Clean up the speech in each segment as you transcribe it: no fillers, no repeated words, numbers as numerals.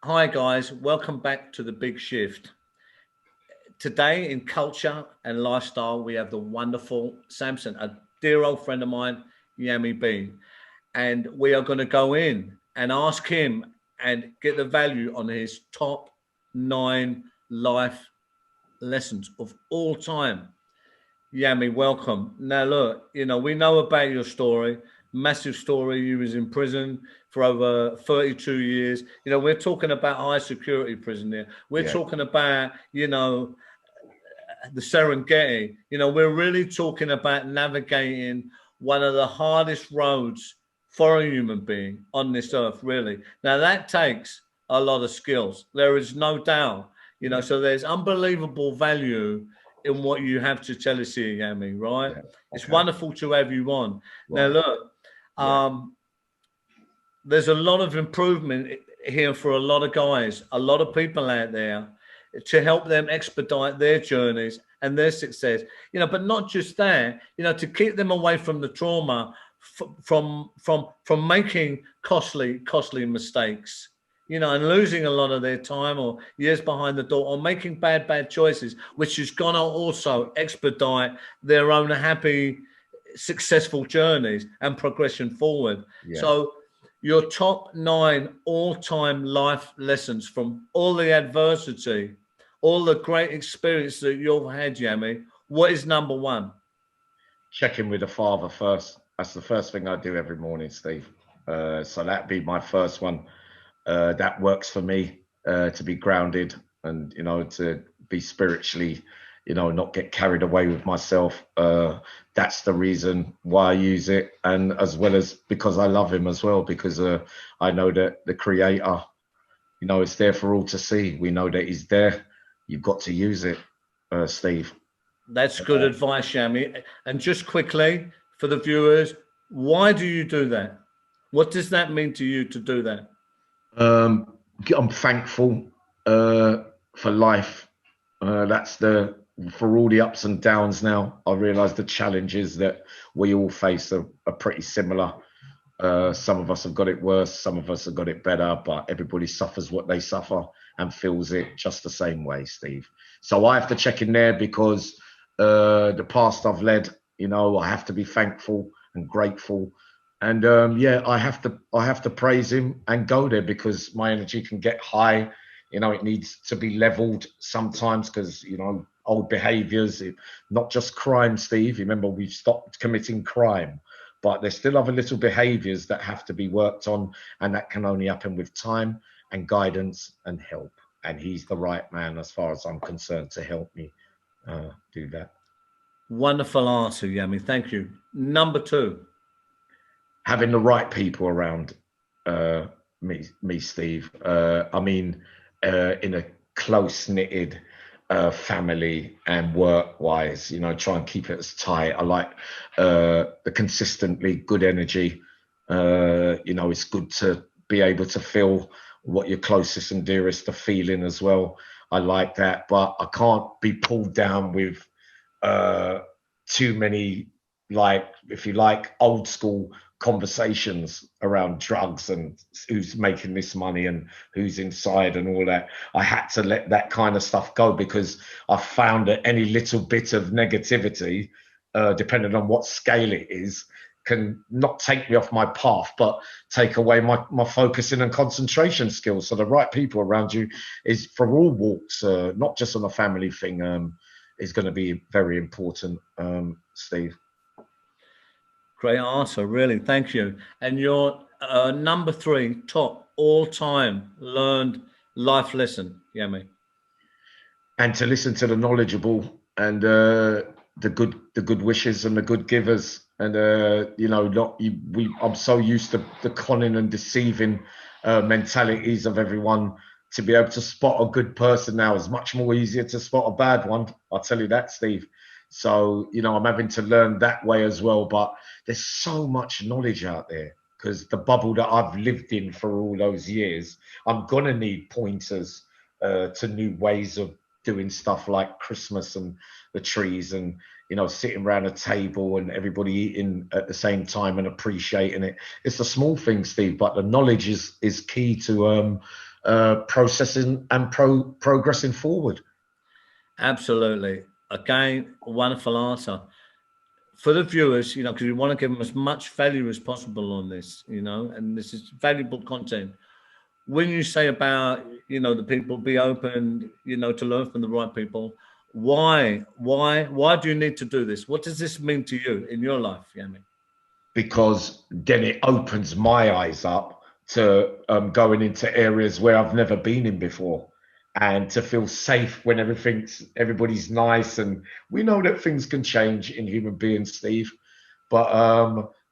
Hi guys, welcome back to the Big Shift. Today in culture and lifestyle, we have the wonderful Samson, a dear old friend of mine, Yammy B. And we are going to go in and ask him and get the value on his top 9 life lessons of all time. Yami, welcome. Now, look, we know about your story, massive story. You was in prison for over 32 years. We're talking about high security prison there. We're Yeah, talking about, the Serengeti. We're really talking about navigating one of the hardest roads for a human being on this earth, really. Now, that takes a lot of skills. There is no doubt, yeah, so there's unbelievable value in what you have to tell us here, Yami, right? yeah. It's Okay, wonderful to have you on. Now, right. look, Yeah, there's a lot of improvement here for a lot of guys, a lot of people out there to help them expedite their journeys and their success. But not just that, to keep them away from the trauma, from making costly mistakes, and losing a lot of their time or years behind the door, or making bad choices, which is gonna also expedite their own happy, successful journeys and progression forward. yeah. So your top 9 all-time life lessons from all the adversity, all the great experience that you've had, Yami. What is number one? Check in with the father first. That's the first thing I do every morning, Steve. So that'd be my first one. That works for me to be grounded and to be spiritually, not get carried away with myself. That's the reason why I use it, and as well as because I love him as well, because I know that the Creator, it's there for all to see. We know that He's there. You've got to use it, Steve. That's good advice, Yami. And just quickly for the viewers, why do you do that? What does that mean to you to do that? Um, I'm thankful for life. That's the for all the ups and downs. Now I realise the challenges that we all face are pretty similar. Some of us have got it worse, some of us have got it better, but everybody suffers what they suffer and feels it just the same way, Steve. So I have to check in there because the past I've led, I have to be thankful and grateful. And yeah, I have to praise him and go there because my energy can get high. It needs to be leveled sometimes because old behaviors, not just crime, Steve. Remember, we've stopped committing crime, but there's still other little behaviors that have to be worked on, and that can only happen with time and guidance and help. And he's the right man, as far as I'm concerned, to help me do that. Wonderful answer, Yami. Thank you. Number two. Having the right people around uh, me, Steve. I mean, in a close knitted family and work wise, try and keep it as tight. I like the consistently good energy. It's good to be able to feel what your closest and dearest are feeling as well. I like that, but I can't be pulled down with uh, too many, like, if you like, old school conversations around drugs and who's making this money and who's inside and all that. I had to let that kind of stuff go because I found that any little bit of negativity, depending on what scale it is, can not take me off my path, but take away my focusing and concentration skills. So the right people around you is for all walks, not just on a family thing. Is going to be very important, Steve. Great answer, really. Thank you. And your number three, top all time learned life lesson, Yami. And to listen to the knowledgeable and the good wishes and the good givers. And not I'm so used to the conning and deceiving mentalities of everyone. To be able to spot a good person now is much more easier to spot a bad one. I'll tell you that, Steve. So I'm having to learn that way as well. But there's so much knowledge out there because the bubble that I've lived in for all those years, I'm gonna need pointers to new ways of doing stuff like Christmas and the trees and sitting around a table and everybody eating at the same time and appreciating it. It's the small things, Steve, but the knowledge is key to processing and progressing forward. Absolutely. Again, a wonderful answer. For the viewers, because we want to give them as much value as possible on this, and this is valuable content. When you say about, the people be open, to learn from the right people, why do you need to do this? What does this mean to you in your life, Yammy? Because then it opens my eyes up to going into areas where I've never been in before, and to feel safe when everybody's nice. And we know that things can change in human beings, Steve, but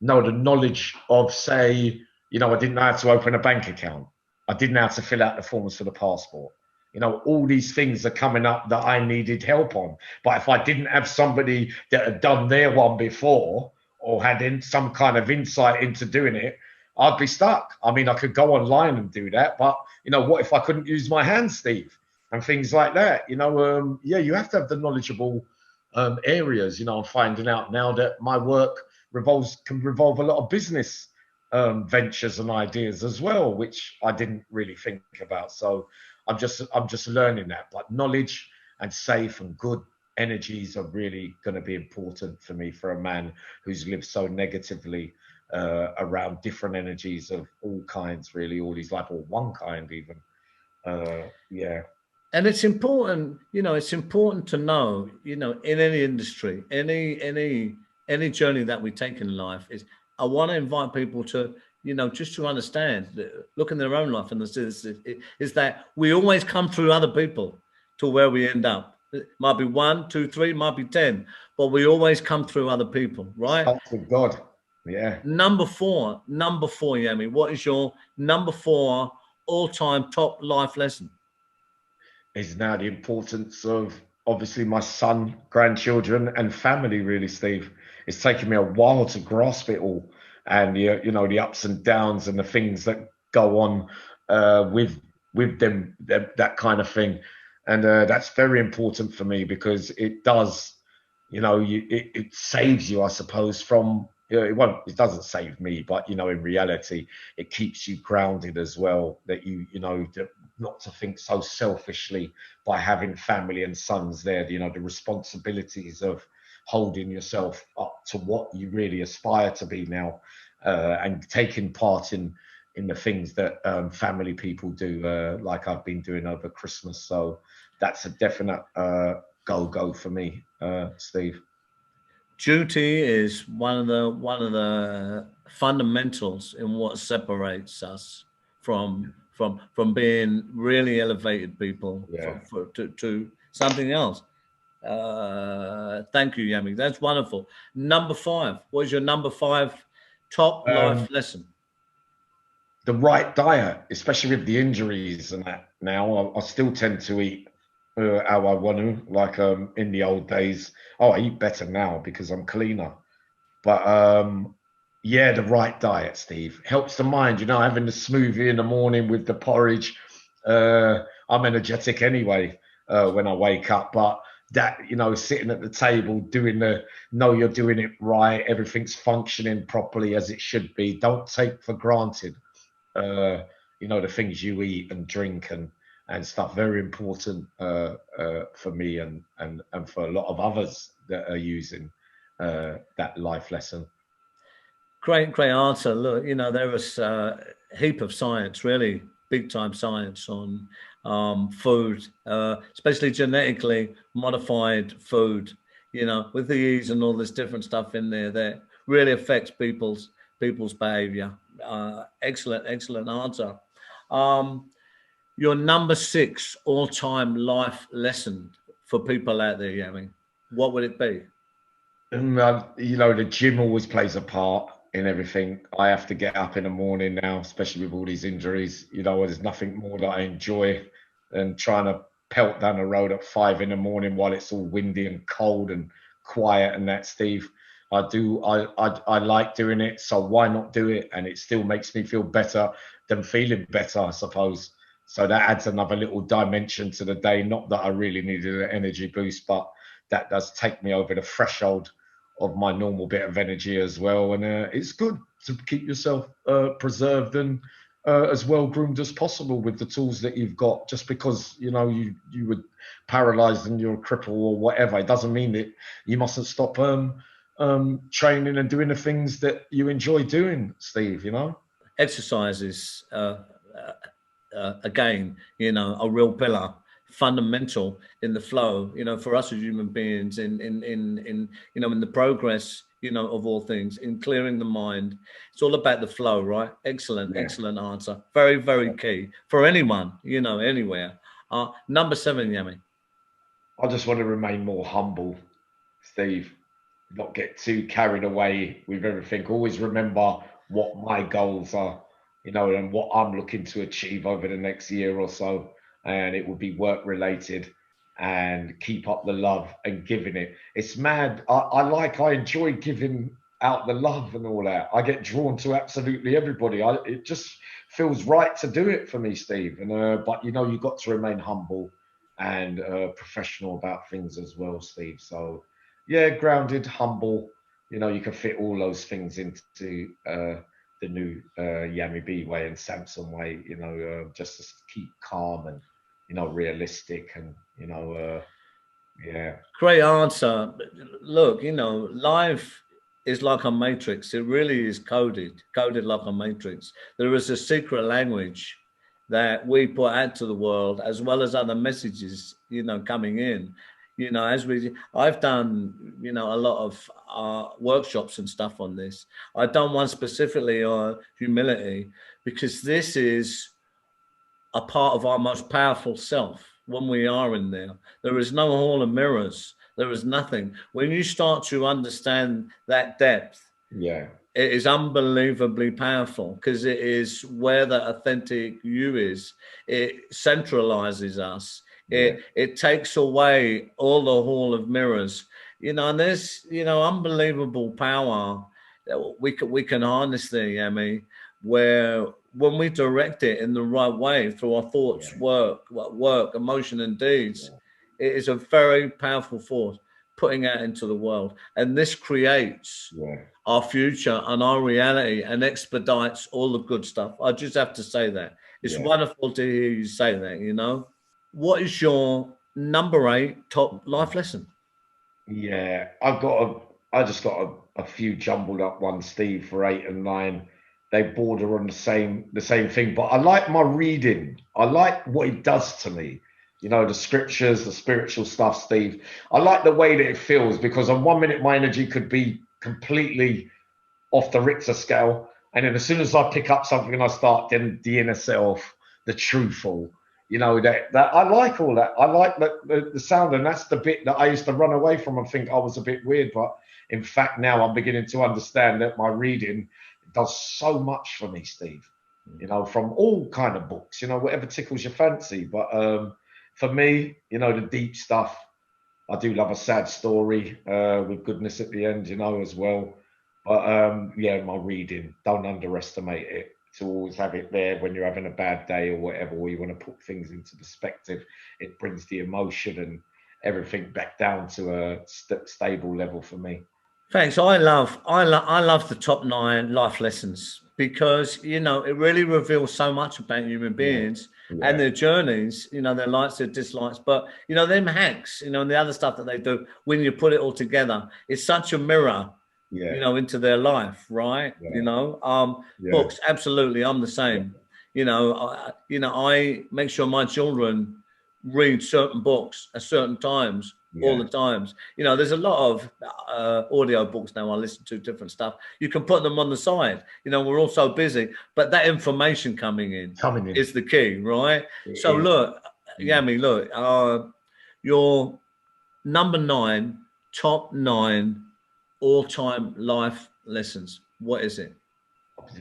no, the knowledge of, say, I didn't know how to open a bank account, I didn't know how to fill out the forms for the passport. All these things are coming up that I needed help on. But if I didn't have somebody that had done their one before, or had some kind of insight into doing it, I'd be stuck. I mean, I could go online and do that, but what if I couldn't use my hands, Steve, and things like that? Yeah, you have to have the knowledgeable areas. I'm finding out now that my work can revolve a lot of business ventures and ideas as well, which I didn't really think about. So I'm just learning that. But knowledge and safe and good energies are really going to be important for me, for a man who's lived so negatively around different energies of all kinds, really, all his life, or one kind even. Yeah. And it's important, it's important to know, in any industry, any journey that we take in life, is I want to invite people to, just to understand, look in their own life, and is that we always come through other people to where we end up. It might be 1, 2, 3, might be 10, but we always come through other people, right? Thanks to God. Yeah. Number four, Yami, what is your number 4 all-time top life lesson? Is now the importance of, obviously, my son, grandchildren, and family, really, Steve. It's taken me a while to grasp it all, and the ups and downs and the things that go on with them, that kind of thing. And that's very important for me, because it does, it saves you, I suppose, from, it doesn't save me, but in reality, it keeps you grounded as well, that not to think so selfishly by having family and sons there. The responsibilities of holding yourself up to what you really aspire to be now, and taking part in the things that family people do, like I've been doing over Christmas. So that's a definite go for me, Steve. Duty is one of the fundamentals in what separates us from being really elevated people, Yeah. to something else. Thank you, Yami. That's wonderful. Number 5. What is your number 5 top life Um, lesson? the right diet, especially with the injuries and that. Now, I still tend to eat how I want to, like in the old days. Oh, I eat better now because I'm cleaner. But yeah, the right diet, Steve, helps the mind. Having the smoothie in the morning with the porridge. I'm energetic anyway when I wake up, but that, sitting at the table doing know you're doing it right, everything's functioning properly as it should be. Don't take for granted the things you eat and drink and stuff. Very important for me, and for a lot of others that are using that life lesson. Great answer. Look, there was a heap of science, really big time science on food, especially genetically modified food. With the E's and all this different stuff in there that really affects people's behavior. Excellent answer. Your number 6 all-time life lesson for people out there, Yami, what would it be? The gym always plays a part in everything. I have to get up in the morning now, especially with all these injuries. There's nothing more that I enjoy than trying to pelt down the road at 5 in the morning while it's all windy and cold and quiet and that, Steve. I like doing it, so why not do it? And it still makes me feel better than feeling better, I suppose. So that adds another little dimension to the day. Not that I really needed an energy boost, but that does take me over the threshold of my normal bit of energy as well. And it's good to keep yourself preserved and as well groomed as possible with the tools that you've got. Just because you were paralyzed and you're a cripple or whatever, it doesn't mean that you mustn't stop training and doing the things that you enjoy doing, Steve. Exercise is again, a real pillar, fundamental in the flow, for us as human beings, in the progress, of all things, in clearing the mind. It's all about the flow, right? Excellent, Yeah. excellent answer. Very, very key for anyone, anywhere. Number 7, Yummy. I just want to remain more humble, Steve. Not get too carried away with everything. Always remember what my goals are, and what I'm looking to achieve over the next year or so. And it will be work related, and keep up the love and giving it. It's mad. I enjoy giving out the love and all that. I get drawn to absolutely everybody. It just feels right to do it for me, Steve. And but you've got to remain humble and professional about things as well, Steve. So yeah, grounded, humble. You can fit all those things into the new Yammy B way and Samson way. Just to keep calm and realistic and yeah. Great answer. Look, life is like a matrix. It really is coded like a matrix. There is a secret language that we put out to the world, as well as other messages, coming in. I've done, a lot of workshops and stuff on this. I've done one specifically on humility, because this is a part of our most powerful self. When we are in there is no hall of mirrors. There is nothing. When you start to understand that depth, Yeah, it is unbelievably powerful, because it is where the authentic you is. It centralizes us. yeah, It takes away all the hall of mirrors. And there's unbelievable power that we can harness there, Yami, where when we direct it in the right way through our thoughts, yeah, work, emotion, and deeds, it is a very powerful force putting out into the world. And this creates yeah, our future and our reality and expedites all the good stuff. I just have to say that. It's yeah, wonderful to hear you say that. What is your number 8 top life lesson? yeah. I just got a few jumbled up ones, Steve, for 8 and 9. They border on the same thing. But I like my reading. I like what it does to me. The scriptures, the spiritual stuff, Steve. I like the way that it feels, because on 1 minute my energy could be completely off the Richter scale. And then as soon as I pick up something and I start then the inner self, the truthful, that I like all that. I like the sound, and that's the bit that I used to run away from and think I was a bit weird. But in fact, now I'm beginning to understand that my reading does so much for me, Steve. From all kind of books, whatever tickles your fancy. But for me, the deep stuff. I do love a sad story with goodness at the end, as well. But yeah, my reading, don't underestimate it. To always have it there when you're having a bad day or whatever, or you want to put things into perspective. It brings the emotion and everything back down to a stable level for me. Thanks. I love the top 9 life lessons, because it really reveals so much about human Yeah, beings and yeah, their journeys, their likes, their dislikes. But them hacks, and the other stuff that they do, when you put it all together, it's such a mirror, yeah, into their life, right? yeah, yeah, Books, absolutely. I'm the yeah, same. I make sure my children read certain books at certain times, all yeah. the times. There's a lot of audio books now. I listen to different stuff. You can put them on the side. We're all so busy, but that information coming in Coming in, is the key, right? it So is. look, Yami, look, your number 9, top 9 all-time life lessons. What is it?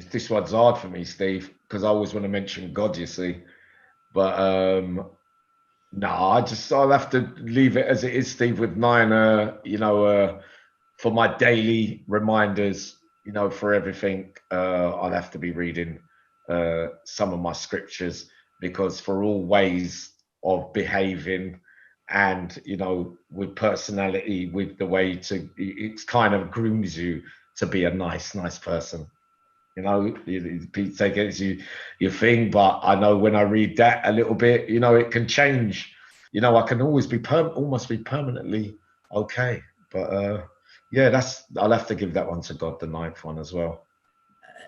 This one's hard for me, Steve, because I always want to mention God, you see. But no, I'll have to leave it as it is, Steve, with 9. For my daily reminders, for everything, I'll have to be reading some of my scriptures, because for all ways of behaving and with personality, with the way to, it's kind of grooms you to be a nice person. You know, Pete take it your thing, but I know when I read that a little bit, you know, it can change. You know, I can always be almost be permanently okay. But yeah, I'll have to give that one to God, the ninth one as well.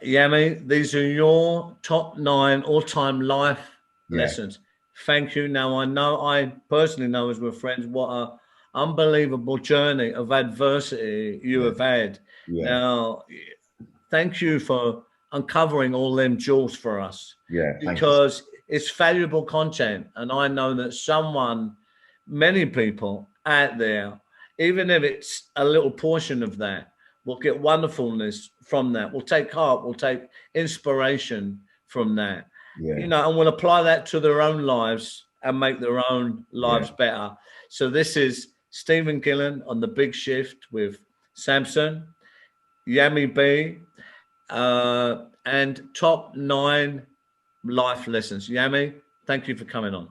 Yami, these are your top 9 all-time life Yeah, lessons. Thank you. Now I personally know as we're friends what a unbelievable journey of adversity you yeah, have had. yeah, Now, thank you for uncovering all them jewels for us yeah. Thank you. because it's valuable content. And I know that many people out there, even if it's a little portion of that, will get wonderfulness from that, will take heart, will take inspiration from that, Yeah, and will apply that to their own lives and make their own yeah. lives better. So this is Stephen Gillen on The Big Shift with Samson, Yammy B, and top 9 life lessons. Yami, thank you for coming on.